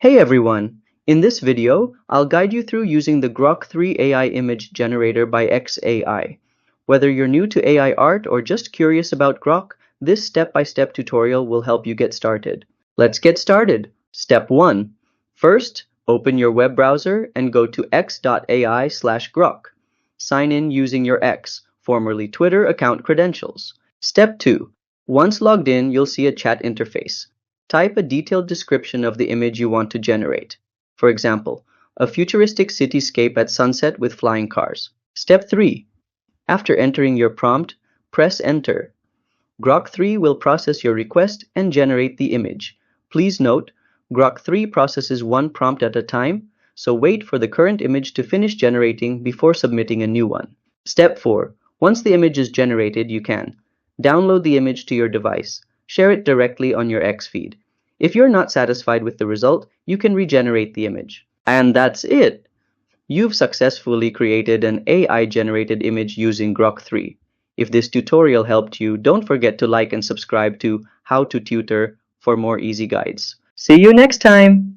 Hey everyone! In this video, I'll guide you through using the Grok 3 AI image generator by xAI. Whether you're new to AI art or just curious about Grok, this step-by-step tutorial will help you get started. Let's get started. Step 1. First, open your web browser and go to x.ai/grok. Sign in using your X, formerly Twitter account credentials. Step 2. Once logged in, you'll see a chat interface. Type a detailed description of the image you want to generate. For example, a futuristic cityscape at sunset with flying cars. Step 3. After entering your prompt, press Enter. Grok 3 will process your request and generate the image. Please note, Grok 3 processes one prompt at a time, so wait for the current image to finish generating before submitting a new one. Step 4. Once the image is generated, you can download the image to your device. Share it directly on your X feed. If you're not satisfied with the result, you can regenerate the image. And that's it! You've successfully created an AI-generated image using Grok 3. If this tutorial helped you, don't forget to like and subscribe to How to Tutor for more easy guides. See you next time!